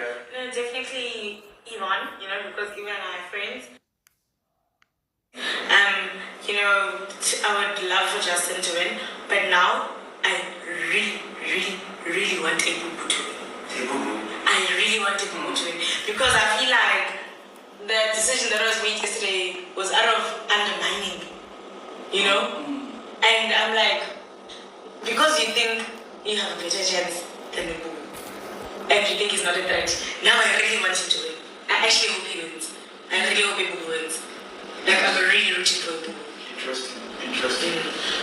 No, definitely Yvonne, because Yvonne and I are friends. I would love for Justin to win, but now I really, really, really want Ebubu to win. I really want Ebubu to win because I feel like the decision that was made yesterday was out of undermining, and I'm like, because you think you have a better chance than Ebubu, and you think he's not a threat, now I really want him to win. I actually hope he wins. I really hope Ebubu wins. Like, I'm really rooting for Ebubu. Interesting.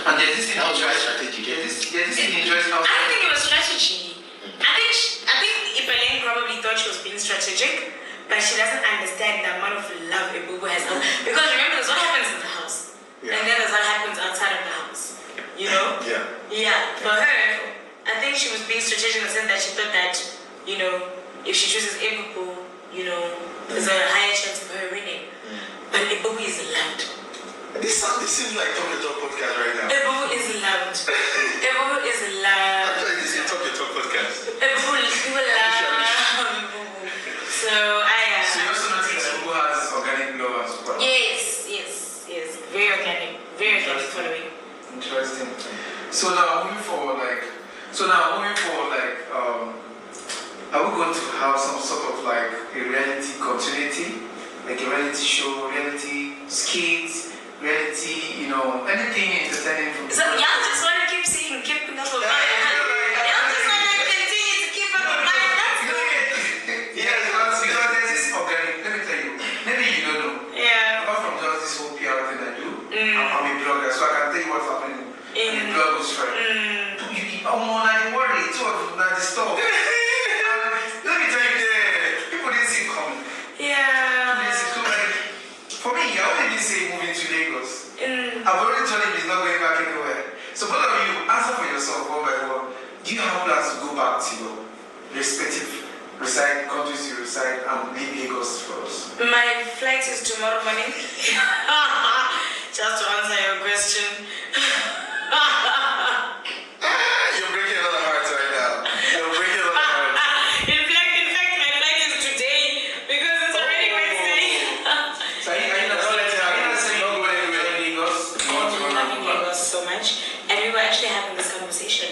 And there's this thing strategy. There's this thing interesting. I think it was strategy. I think Ipeleng probably thought she was being strategic, but she doesn't understand the amount of love Ebubu has. Because remember, there's what happens in the house, and then there's what happens outside of the house. Yeah. For her, I think she was being strategic in the sense that she thought that, if she chooses Ebubu, there's a higher chance of her winning. But Ebubu is loved. This seems like Talk Your Talk podcast right now. Ebubu is loved. Ebubu is loved. Actually, this is Talk Your Talk podcast. Ebubu is loved. So you also notice that Ebubu has organic love and support? Yes. Very organic following. Interesting. So now moving forward, are we going to have some sort of like a reality continuity? Like a reality show, reality skits, reality, anything entertaining from So y'all just want to keep keeping up with mine. Y'all just want to continue to keep up with mine. That's good. Yeah, because there's this organic, let me tell you, maybe you don't know. Yeah. Apart from just this whole PR thing I do, I'm a blogger, so I can tell you what's happening in the blog strike. I'm on the worry, two of the stuff. Let me tell you, people didn't see it coming. Yeah. For me, I already say moving to Lagos. I've already told him he's not going back anywhere. So both of you, answer for yourself one by one. Do you have plans to go back to your respective countries you reside and leave Lagos for us? My flight is tomorrow morning. Just to answer your question. You're breaking a lot of hearts right now. You're breaking a lot of hearts. In fact, my flight is today because it's already Wednesday. So are you not going anywhere in Lagos? I love Lagos so much, and we were actually having this conversation,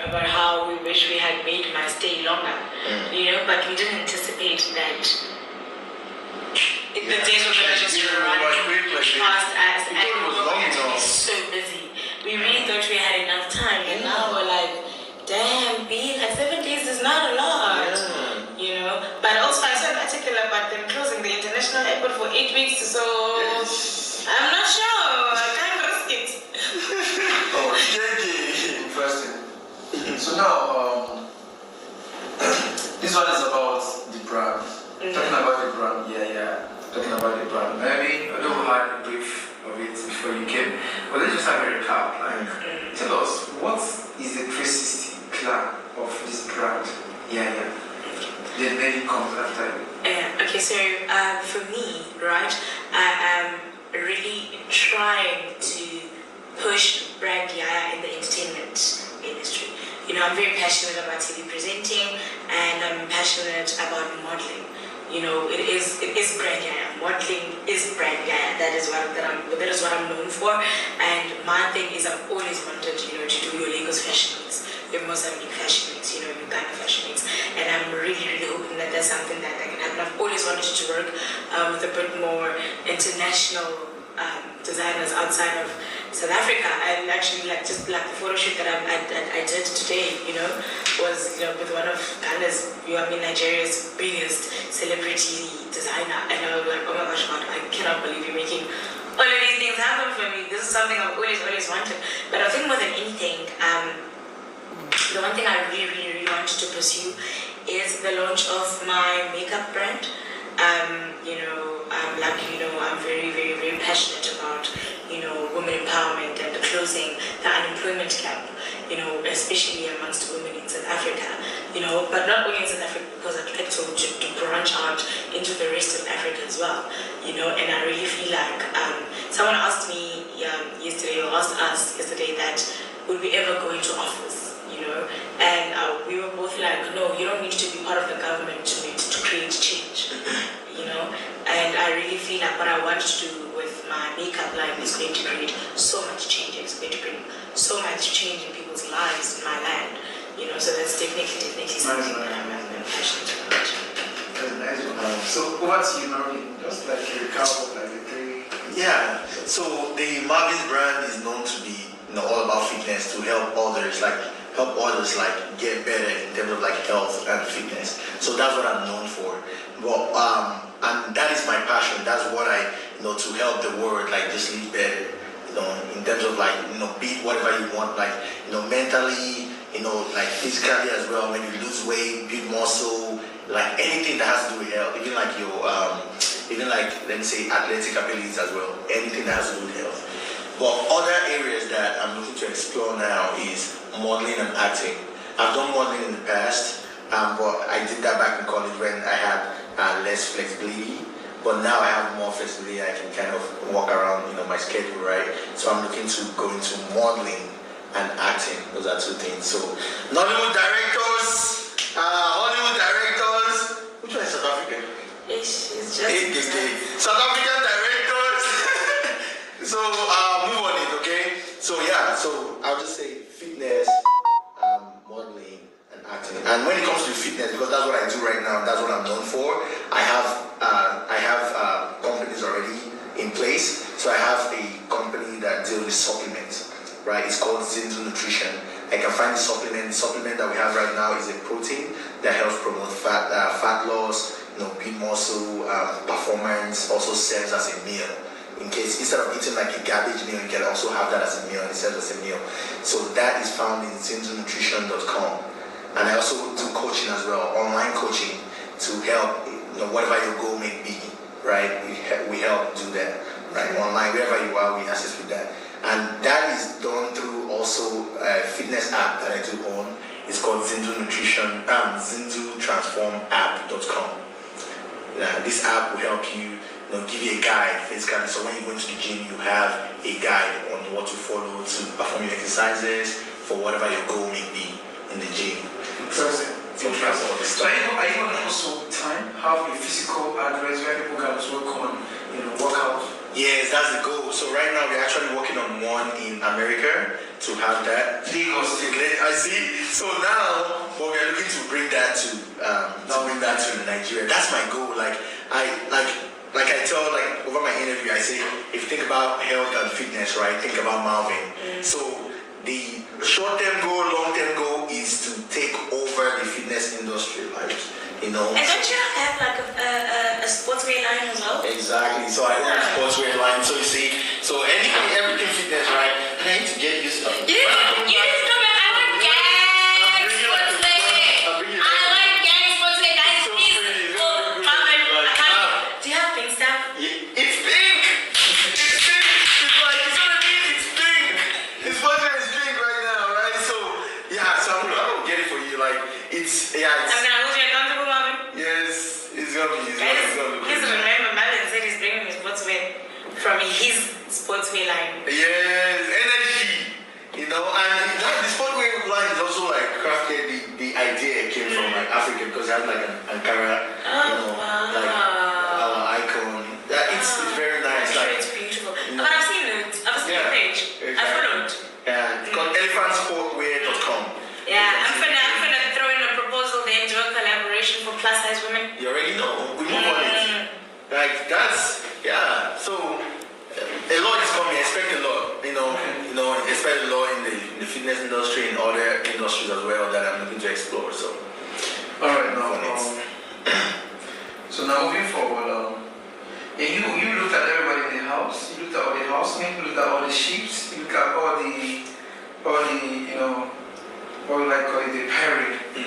about how we wish we had made my stay longer, but we didn't anticipate that the days were going to just run past us, and we were going to be so busy. We really thought we had enough time, and now we're like, damn, like 7 days is not a lot, But also I saw an article about them closing the international airport for 8 weeks, so I'm not sure. I can't risk it. Interesting. So now, this one is about the brand. Talking about the brand, talking about the brand. Maybe I don't have a brief of it before you came, but let's just have a recap. Tell us, what is the 360 plan of this brand, Yaya? Then maybe comes after you. Okay, so for me, right, I am really trying to push brand Yaya in the entertainment industry. I'm very passionate about TV presenting, and I'm passionate about modeling. It is brand Yaya. Modeling is brand Yaya. That is what I'm known for. And my thing is, I've always wanted, to do your Lagos fashion weeks, your Mozambique fashion weeks, your Ghana fashion weeks, and I'm really, really hoping that there's something that can happen. I've always wanted to work with a bit more international designers outside of South Africa. I actually like the photo shoot that I did today, was with one of Ghana's, Nigeria's biggest celebrity designer, and I was like, oh my gosh, God, I cannot believe you're making all of these things happen for me. This is something I've always wanted. But I think more than anything, the one thing I really, really, really wanted to pursue is the launch of my makeup brand. I'm very, very, very passionate about, women empowerment and closing the unemployment gap, especially amongst women in South Africa, but not only in South Africa, because I'd like to branch out into the rest of Africa as well, and I really feel like someone asked me yesterday, or asked us yesterday, that would we ever go into office, know, and we were both like, no, you don't need to be part of the government to create change, you know. And I really feel like what I want to do with my makeup line is going to create so much change. It's going to bring so much change in people's lives in my land, you know. So that's definitely something that I'm passionate about. That's nice one. So over to you, Marvin. Just like a recap of like the three. Yeah. So the Marvin's brand is known to be, all about fitness, to help others get better in terms of like health and fitness. So that's what I'm known for. But and that is my passion. That's what I to help the world like just live better. In terms of like be whatever you want, like mentally, like physically as well. When you lose weight, build muscle, like anything that has to do with health, even like your even like let me say athletic abilities as well. Anything that has to do with health. But other areas that I'm looking to explore now is modeling and acting. I've done modeling in the past, but I did that back in college when I had less flexibility. But now I have more flexibility. I can kind of walk around, my schedule, right? So I'm looking to go into modeling and acting. Those are two things. So Nollywood directors, Hollywood directors. Which one is South African? It's just South African directors. So move on it, okay? So yeah, so I'll just say fitness, modeling, and acting. And when it comes to fitness, because that's what I do right now, that's what I'm known for. I have companies already in place. So I have a company that deals with supplements, right? It's called Zinzu Nutrition. I can find the supplement that we have right now is a protein that helps promote fat loss, build muscle, performance. Also serves as a meal. In case instead of eating like a garbage meal, you can also have that as a meal. It serves as a meal. So that is found in zinzunutrition.com. And I also do coaching as well, online coaching to help whatever your goal may be, right? We help do that, right? Online, wherever you are, we assist with that. And that is done through also a fitness app that I do own. It's called Zinzu Nutrition, ZinzuTransformApp.com. This app will help you, give you a guide physically. So when you go into the gym, you have a guide on what to follow to perform your exercises for whatever your goal may be in the gym. Interesting. So are you going to also time have a physical address where people can also come and work out? Yes, that's the goal. So right now we're actually working on one in America to have that. I see. So now, but we're looking to bring that to Nigeria. That's my goal. Like I tell over my interview, I say if you think about health and fitness, right? Think about Marvin. So the short-term goal, long-term goal is to take over the fitness industry, And don't you have like a sportswear line as well? Exactly. So I own a sportswear line. So you see, everything fitness, right? I need to get used to it. You just know that I want gang sportswear. I want gang sportswear. Guys, please. Do you have pink stuff? It's pink. It's pink. It's pink. His sportswear is pink right now, right? So yeah, so I'm gonna get it for you. It's I'm gonna hold you accountable, Marvin. Yes, it's gonna be. Please remember, Marvin said he's bringing his sportswear from his sportswear line. Yes, energy. And the sportswear line is also crafted. The idea came from Africa because they have an Ankara. Wow. Our icon. It's very nice. It's beautiful. But I've seen it. I've seen the page. Exactly. I followed. Yeah, it's called elephantsportwear.com. Yeah, I'm gonna throw in a proposal then to a collaboration for plus size women. You already know. We move on it. So a lot is coming. Expect a lot. Expect a lot in the fitness industry and other industries as well that I'm looking to explore. So, all right, now. So now moving forward, you looked at everybody in the house. You looked at all the housemates. You looked at all the sheep. You looked at all the what we like call it the parade. Do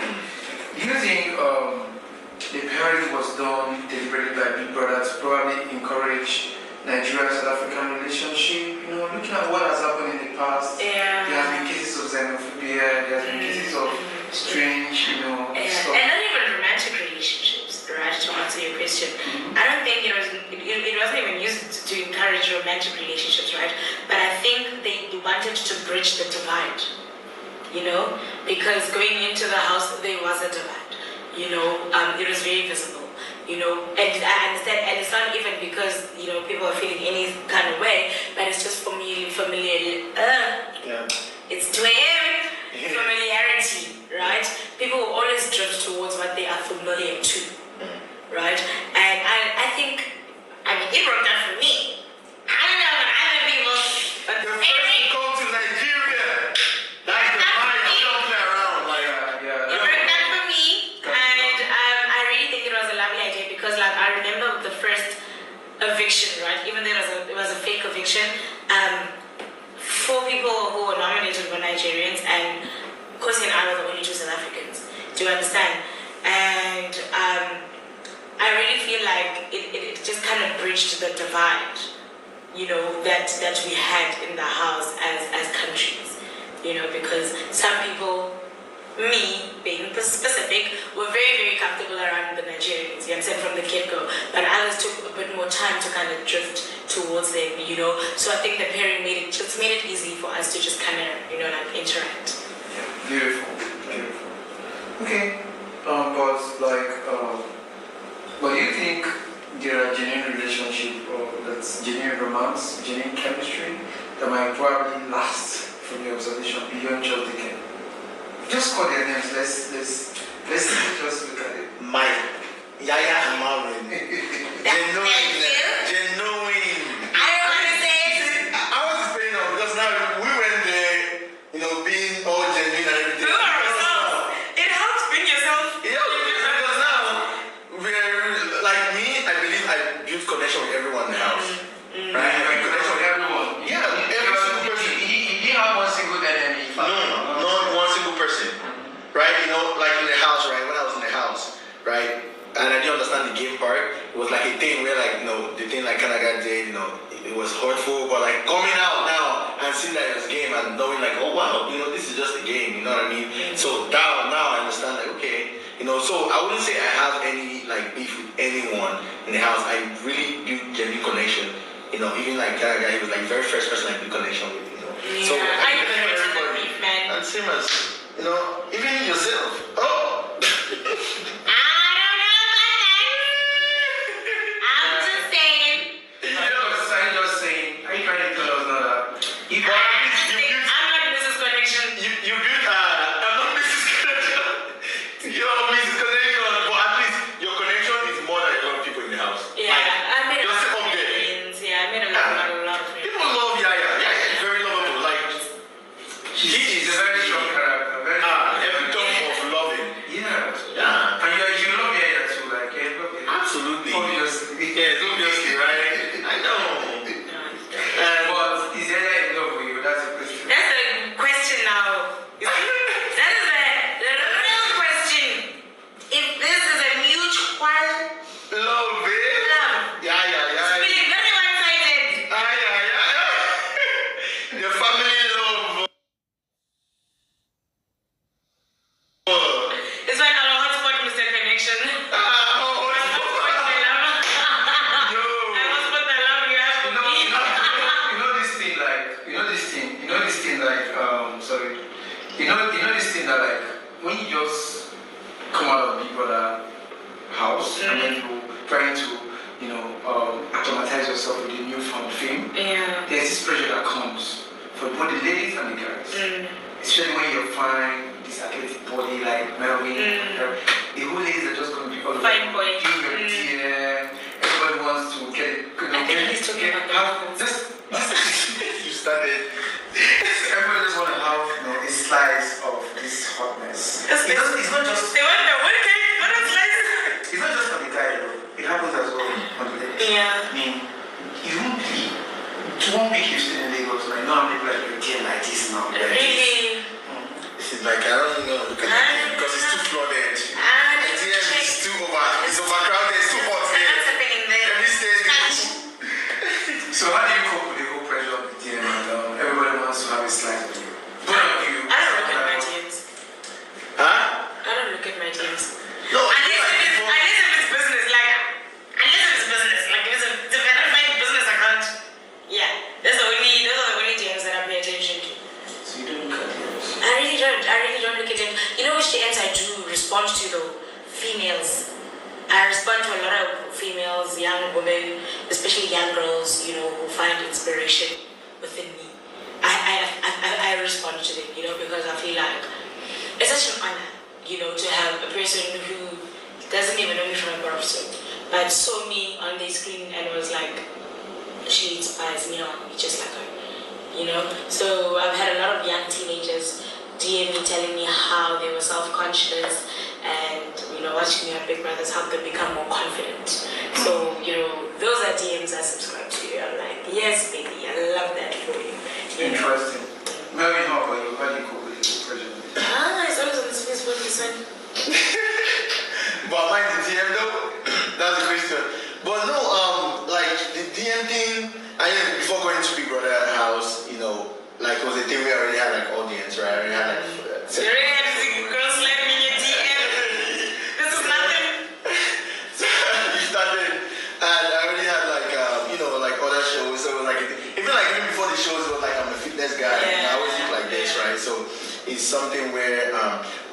you think the parade was done deliberately by Big Brother to probably encourage Nigeria-South African relationship? Looking at what has happened in the past, there has been cases of xenophobia, there has been cases of strange, stuff. And not even romantic relationships, right? To answer your question, I don't think it wasn't even used to encourage romantic relationships, right? But I think they wanted to bridge the divide. because going into the house there was a divide. You know, it was very visible. You know, and I understand, and it's not even because people are feeling any kind of way, but it's just familiarity. It's 2 a.m. Familiarity, right? People will always drift towards what they are familiar to, right? And I think, it worked out for me. I don't know about other people, but The first to come to Nigeria. That's the mind. Don't play around. it worked out for me, and I really think it was a lovely idea because, like, I remember the first eviction, right? Even though it was a fake eviction, 4 people who were nominated were Nigerians, and Khosi and I were the only 2 South Africans. Do you understand? And I really feel like it just kind of bridged the divide, that we had in the house as countries, because some people, me being specific, were very, very comfortable around the Nigerians, you understand, from the get-go, but others took a bit more time to kind of drift towards them, so I think the pairing made it easy for us to just kind of, interact. Yeah, beautiful. Okay, but do you think there are genuine relationship or that's genuine romance, genuine chemistry that might probably last from your observation beyond just the game? Just call their names. Let's just look at it. Yaya and Marvin. Genuine. I don't want to say it. I was just saying no because now we went there, being all genuine and everything. It helps bring yourself. Yeah, because now we're like me. I believe I built connection with everyone in the house. Right? I built connection with everyone. Yeah, every single person. He didn't have one single enemy. No, not one single person. Right? Like in the house, right? When I was in the house, right? And I didn't understand the game part. It was like a thing where, like, the thing like Kanaga did, it was hurtful, but like coming out now and seeing that it was a game and knowing like, oh wow, this is just a game, you know what I mean? So now I understand, like, okay, so I wouldn't say I have any like beef with anyone in the house. I really built genuine connection, even like Kanaga, he was like very first person I built connection with, Yeah, So I built agree with everybody. beef, man. And same as, even yourself. Oh! Especially when you're fine, this athletic body like Marvin, the whole ladies are just going to be all fine boy. Everybody wants to get it. I think he's talking about You started. Everybody just want to have a slice of this hotness. It's not just. They want the weekend, not a slice. It's not just on the guy though. It happens as well on the ladies. Yeah. I mean, you won't believe. One week you stay in Lagos, like now I'm like you're like this now. Really? It's like I don't know because it's too flooded. It's too overcrowded. It's too hot there. What's happening there? Every stage. So how do females. I respond to a lot of females, young women, especially young girls, you know, who find inspiration within me. I respond to them, you know, because I feel like it's such an honor, you know, to have a person who doesn't even know me from a birth, but saw me on the screen and was like, she inspires me, on me just like her, you know. So I've had a lot of young teenagers DM me telling me how they were self-conscious and, you know, watching their big brothers help them become more confident. So, you know, those are DMs I subscribe to. I'm like, yes, baby, I love that for you. Interesting. Marvin, how about you? How do you cope with the pressure? It's always on this Facebook, this one. But mine the DM though? That's the question. But no, like the DM thing, before going to Big Brother house, you know, like it was a thing we already had like audience, right? I already had like you already had this girl slamming in your DM. This is nothing. So you started, and I already had like you know, like other shows. So it was like even before the shows, it was like I'm a fitness guy. Yeah. And I always look like this, right? So it's something where,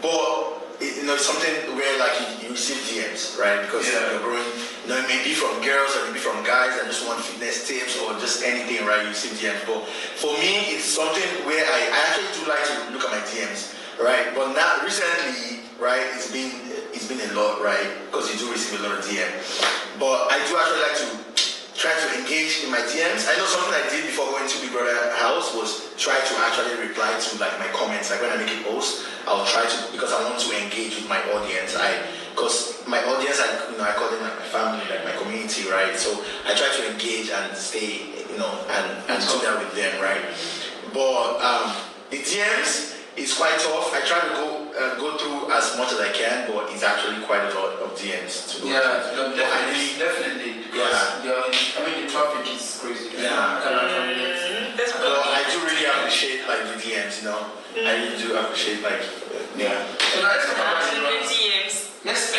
but you know, it's something where like you receive DMs, right? Because you're growing. You know, it may be from girls or it may be from guys that just want fitness tips or just anything, right? You receive DMs. But for me, it's something where I actually do like to look at my DMs, right? But now recently, right, it's been a lot, right? Because you do receive a lot of DMs. But I do actually like to try to engage in my DMs. I know something I did before going to Big Brother house was try to actually reply to like my comments. Like when I make a post, I'll try to, because I want to engage with my audience. Because my audience, I call them like my family, like my community, right? So I try to engage and stay, you know, and do that with them, right? But the DMs is quite tough. I try to go through as much as I can, but it's actually quite a lot of DMs to go through. Definitely. Because the traffic is crazy. Yeah. I do really appreciate like the DMs, you know. I really do appreciate like So now let's talk about the DMs. Let's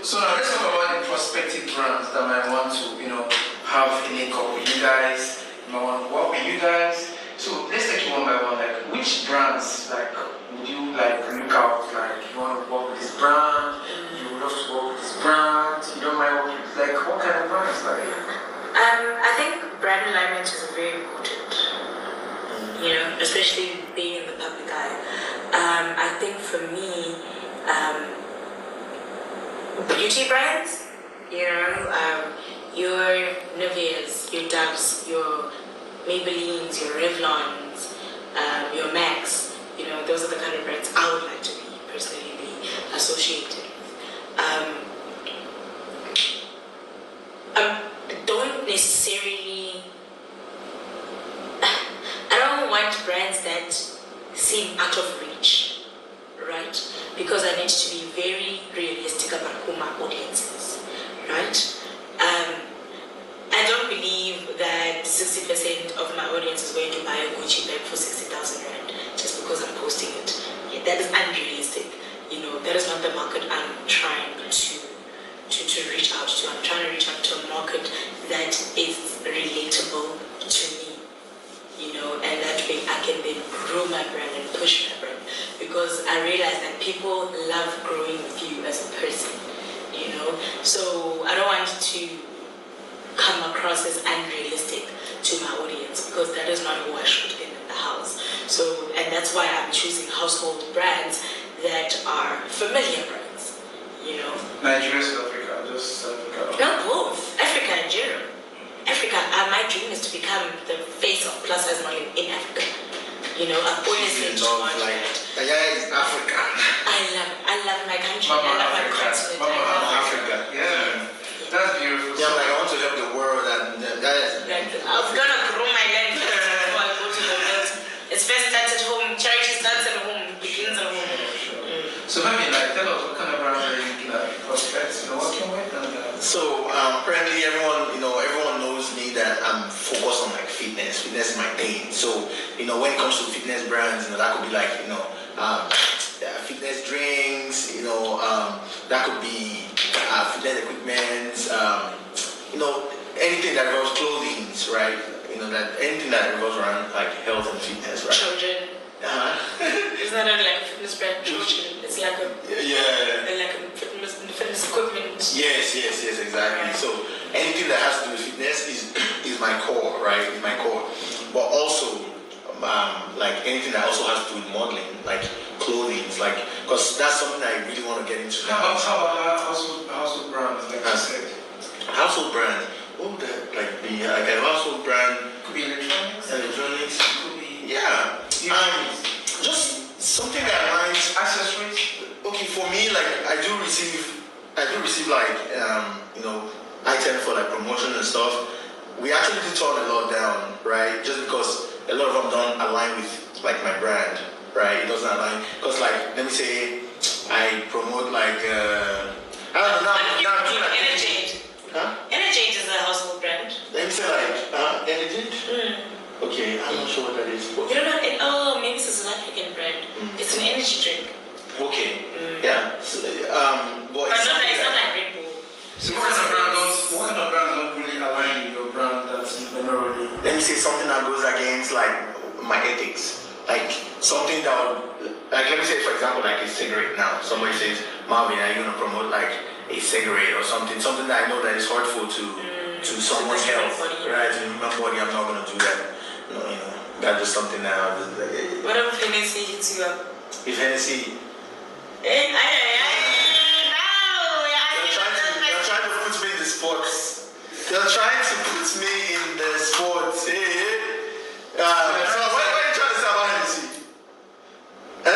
so now let's talk about the prospective brands that might want to, you know, have a link up with you guys, might want to work with you guys. So let's take it one by one. Like, which brands like would you like look out? Like, you want to work with this brand, you would love to work with this brand, you don't mind working with, like, what kind of brands? Like, I think brand alignment is very important. You know, especially being in the public eye. I think for me, beauty brands, you know, your Niveas, your Doves, your Maybellines, your Revlons, your Macs, you know, those are the kind of brands I would like to personally be associated with. Don't necessarily, I don't want brands that seem out of reach, right? Because I need to be very realistic about who my audience is, right? I don't believe that 60% of my audience is going to buy a Gucci bag for 60,000 rand just because I'm posting it. Yeah, that is unrealistic. You know, that is not the market I'm trying to reach out to. I'm trying to reach out to a market that is relatable to me, you know, and that way I can then grow my brand and push my brand, because I realize that people love growing with you as a person, you know. So I don't want to come across as unrealistic to my audience, because that is not who I should be in the house. So, and that's why I'm choosing household brands that are familiar brands, you know. Nigeria, South Africa, just South Africa. No, both. Africa and Europe. Africa, my dream is to become the face of plus size modeling in Africa. You know, I've always said to watch that. Yaya is Africa. I love my country. Mama I love my Africa. continent. Mama I love Africa. Yeah. That's beautiful. Yeah, like I want to help the world, and that is. Like, I'm gonna grow my land first before I go to the world. It's first starts at home. Charity starts at home. Begins at home. So maybe like tell us what kind of brands are you looking at, prospects you're working with, and So apparently everyone knows me that I'm focused on like fitness. Fitness is my thing. So when it comes to fitness brands, that could be like fitness drinks. That could be fitness equipment. Anything that involves clothing, right? That anything that revolves around like health and fitness, right? Children. It's not like a fitness brand, children. It's like a... Yeah. Yes, exactly. So anything that has to do with fitness is my core, right? Is my core. But also, like anything that also has to do with modeling, like clothing, like because that's something I really want to get into. How about household brands, like I said? Household brand. Oh, that like a household brand. Could be electronics. Electronics. Could be Just something that aligns. accessories. Okay, for me, like I do receive like items for like promotion and stuff. We actually do turn a lot down, right? Just because a lot of them don't align with like my brand, right? It doesn't align because like let me say I promote like I don't know now I'm doing like Energy. huh? Energy is a household brand. Let me say like Energy. Okay, I'm not sure what that is. You don't know it? Oh, maybe it's a South African brand. It's an energy drink. Okay. Yeah. So, but It's not like Red Bull. So what kind of brands don't really align with your brand that's generally? Let me say something that goes against like my ethics. Like something that would, like let me say for example like a cigarette now. Somebody says, Marvin, are you gonna promote like a cigarette or something that I know that is hurtful to someone's health, right? To human body, I'm not gonna do that. No, that's just something that What if Hennessy hits you up? if Hennessy They're trying to put me in the sports. They're trying to put me in the sports. So what are you trying to say about Hennessy? Do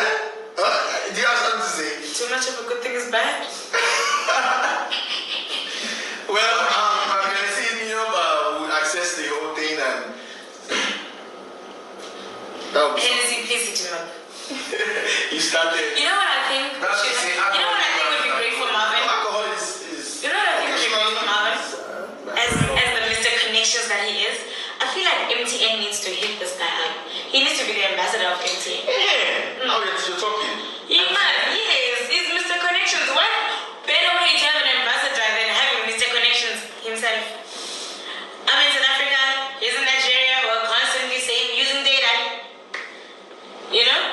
you have something to say? Too much of a good thing is bad. Well, Hennessy, would access the whole thing and that would be Hennessy, please hit him up. You started. You know what I think? You know what I think would be great for Marvin? Alcohol is You know what I think would be great for Marvin? As the Mr. Connections that he is, I feel like MTN needs to hit this guy up. He needs to be the ambassador of MTN. Yeah. Now you're talking. He must. Yes. He's Mr. Connections. What better way to have an ambassador than having Mr. Connections himself? I'm in South Africa. He's in Nigeria. We're constantly using data. You know?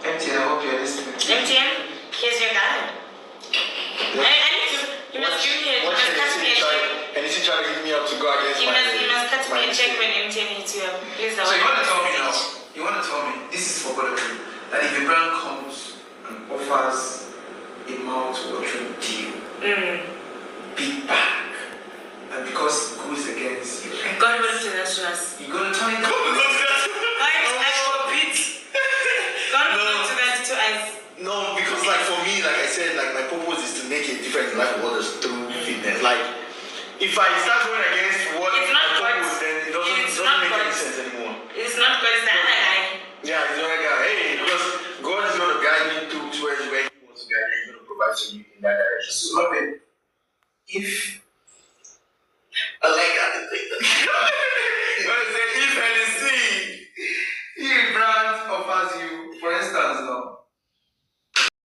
MTN, I hope you're listening. MTN, here's your guy. I need to. You must give me a. You must cut me a check. And is he trying to hit me up to go against You must cut me a check when MTN hits you up. Please, So you want to tell me now? You want to tell me this is for God that if a brand comes and offers a mouth-watering deal, be back, and because it goes against you, God will do that to us. you're gonna turn it down. God will do that to us. No, because like for me, like I said, like my purpose is to make a difference in life of others through fitness. Like if I start going against what It's my not purpose, God. then it doesn't make any sense anymore. It's not God, it's the other guy. Yeah, it's not like hey, because God is going to guide me to where He wants to guide me. He's going to provide for you in that direction. So, Marvin, if